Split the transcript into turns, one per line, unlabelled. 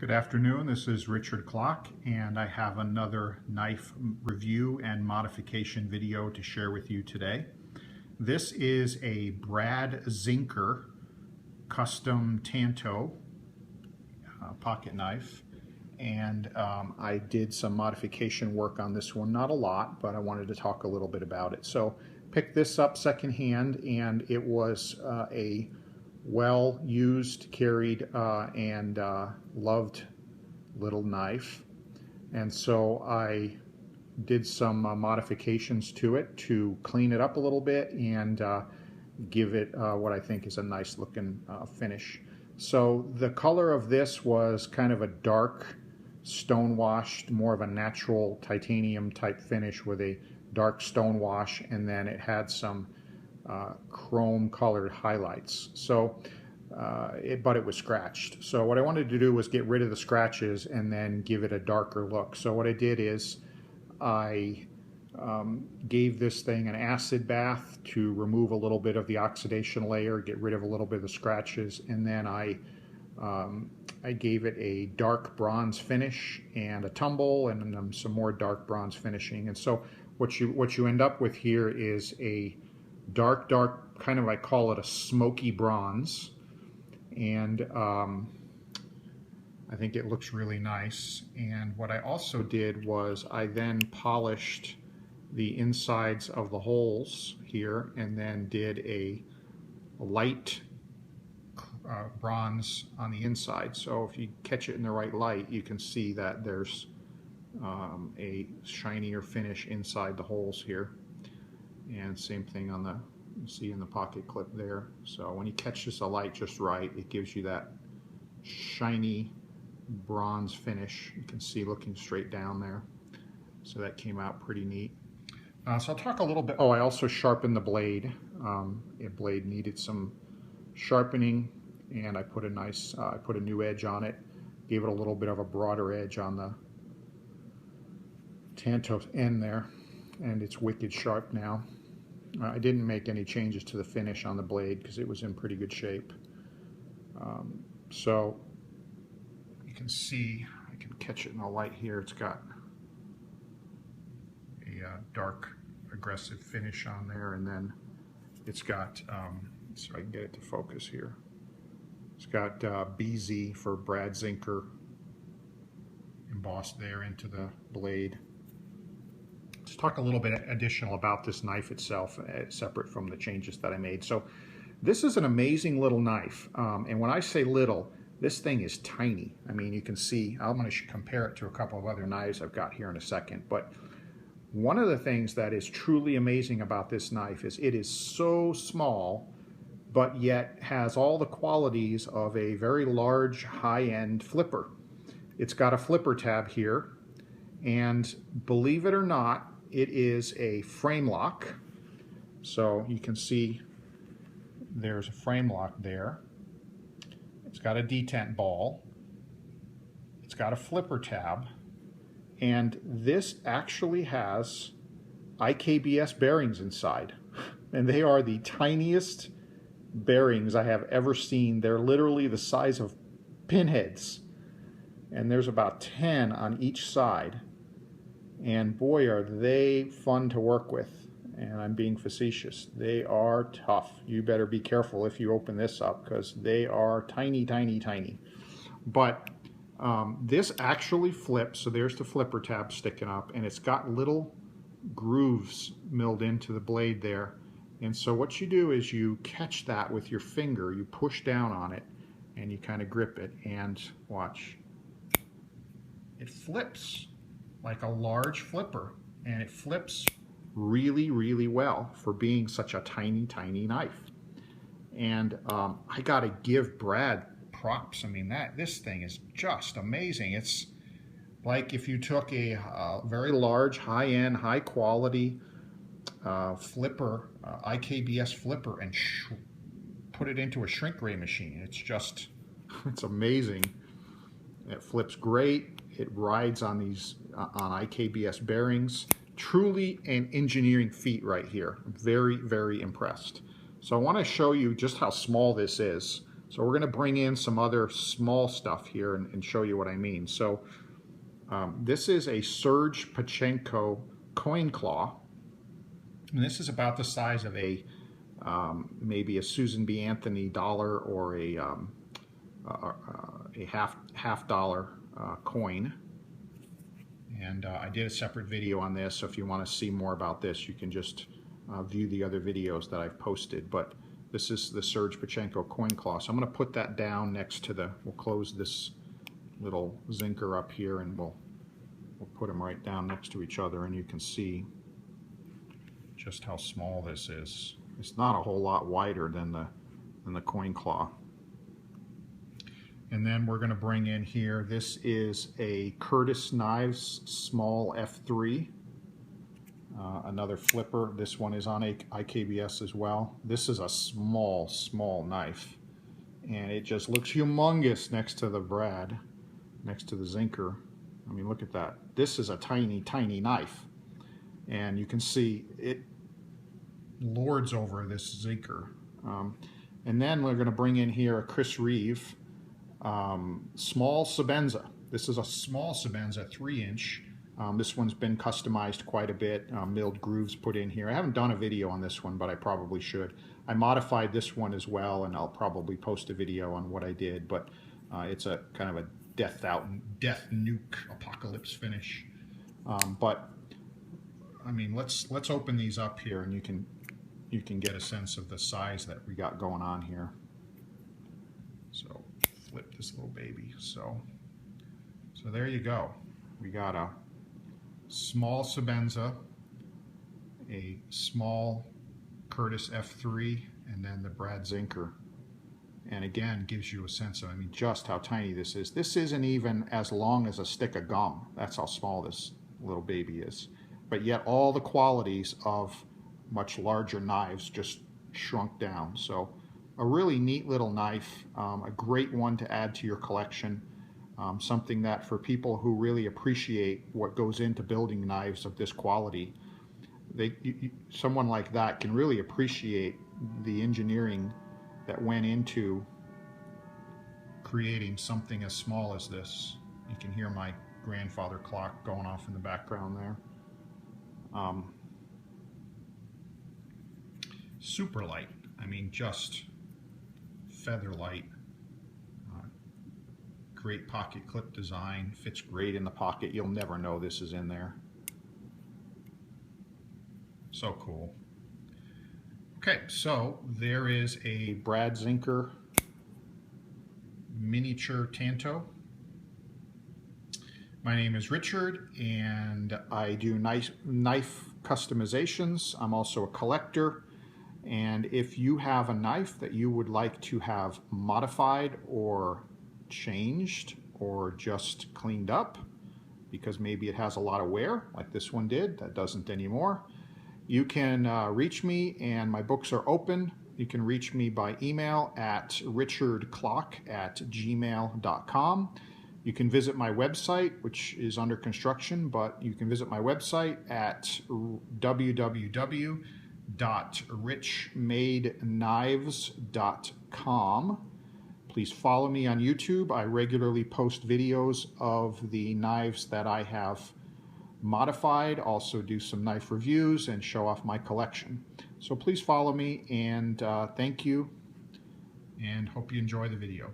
Good afternoon, this is Richard Klock, and I have another knife review and modification video to share with you today. This is a Brad Zinker custom Tanto pocket knife, and I did some modification work on this one, not a lot, but I wanted to talk a little bit about it. So picked this up secondhand, and it was a well used, carried, and loved little knife. And so I did some modifications to it to clean it up a little bit and give it what I think is a nice looking finish. So the color of this was kind of a dark stone washed, more of a natural titanium type finish with a dark stone wash, and then it had some chrome colored highlights. So but it was scratched. So what I wanted to do was get rid of the scratches and then give it a darker look. So what I did is I gave this thing an acid bath to remove a little bit of the oxidation layer, get rid of a little bit of the scratches, and then I gave it a dark bronze finish and a tumble and then some more dark bronze finishing. And so what you end up with here is a dark kind of, I call it a smoky bronze, and I think it looks really nice. And what I also did was I then polished the insides of the holes here and then did a light bronze on the inside. So if you catch it in the right light, you can see that there's a shinier finish inside the holes here. And same thing on the, you see in the pocket clip there. So when you catch this a light just right, it gives you that shiny bronze finish. You can see looking straight down there. So that came out pretty neat. So I'll talk a little bit. Oh, I also sharpened the blade. The blade needed some sharpening, and I put a nice, I put a new edge on it. Gave it a little bit of a broader edge on the Tanto end there, and it's wicked sharp now. I didn't make any changes to the finish on the blade because it was in pretty good shape. So you can see, I can catch it in the light here, it's got a dark aggressive finish on there, and then it's got, so I can get it to focus here, it's got BZ for Brad Zinker embossed there into the blade. Let's talk a little bit additional about this knife itself, separate from the changes that I made. So this is an amazing little knife, and when I say little, this thing is tiny. I mean, you can see, I'm going to compare it to a couple of other knives I've got here in a second, but one of the things that is truly amazing about this knife is it is so small, but yet has all the qualities of a very large high-end flipper. It's got a flipper tab here, and believe it or not, it is a frame lock. So you can see there's a frame lock there. It's got a detent ball. It's got a flipper tab. And this actually has IKBS bearings inside. And they are the tiniest bearings I have ever seen. They're literally the size of pinheads. And there's about 10 on each side. And boy, are they fun to work with. And I'm being facetious. They are tough. You better be careful if you open this up because they are tiny, tiny, tiny. But this actually flips. So there's the flipper tab sticking up, and it's got little grooves milled into the blade there. And so what you do is you catch that with your finger. You push down on it, and you kind of grip it. And watch. It flips like a large flipper, and it flips really, really well for being such a tiny, tiny knife. And I gotta give Brad props. I mean, this thing is just amazing. It's like if you took a very large, high-end, high-quality flipper, IKBS flipper, and put it into a shrink ray machine. It's just, it's amazing. It flips great. It rides on these on IKBS bearings. Truly an engineering feat right here. I'm very, very impressed. So I want to show you just how small this is. So we're going to bring in some other small stuff here and show you what I mean. So this is a Serge Pachenko coin claw. And this is about the size of a maybe a Susan B. Anthony dollar or a half dollar coin. And I did a separate video on this, so if you want to see more about this, you can just view the other videos that I've posted. But this is the Serge Pachenko coin claw. So I'm going to put that down next to we'll close this little Zinker up here, and we'll put them right down next to each other, and you can see just how small this is. It's not a whole lot wider than the coin claw. And then we're going to bring in here, this is a Curtis Knives small F3, another flipper. This one is on IKBS as well. This is a small knife, and it just looks humongous next to the Brad, next to the Zinker. I mean, look at that. This is a tiny knife, and you can see it lords over this Zinker. And then we're going to bring in here a Chris Reeve small Sebenza. This is a small Sebenza, 3-inch. This one's been customized quite a bit, milled grooves put in here. I haven't done a video on this one, but I probably should. I modified this one as well, and I'll probably post a video on what I did, but it's a kind of a death nuke apocalypse finish. But I mean, let's open these up here, and you can get a sense of the size that we got going on here. So flip this little baby. So there you go. We got a small Sebenza, a small Curtis F3, and then the Brad Zinker. And again, gives you a sense of, I mean, just how tiny this is. This isn't even as long as a stick of gum. That's how small this little baby is. But yet all the qualities of much larger knives just shrunk down. So a really neat little knife, a great one to add to your collection, something that for people who really appreciate what goes into building knives of this quality, someone like that can really appreciate the engineering that went into creating something as small as this. You can hear my grandfather clock going off in the background there. Super light. I mean, just feather light. Great pocket clip design. Fits great in the pocket. You'll never know this is in there. So cool. Okay, so there is a Brad Zinker miniature Tanto. My name is Richard, and I do knife customizations. I'm also a collector, and if you have a knife that you would like to have modified or changed or just cleaned up because maybe it has a lot of wear, like this one did, that doesn't anymore, you can reach me, and my books are open. You can reach me by email at richardclock@gmail.com. You can visit my website, which is under construction, but you can visit my website at www.richmadeknives.com. Please follow me on YouTube. I regularly post videos of the knives that I have modified, also do some knife reviews and show off my collection. So please follow me, and thank you, and hope you enjoy the video.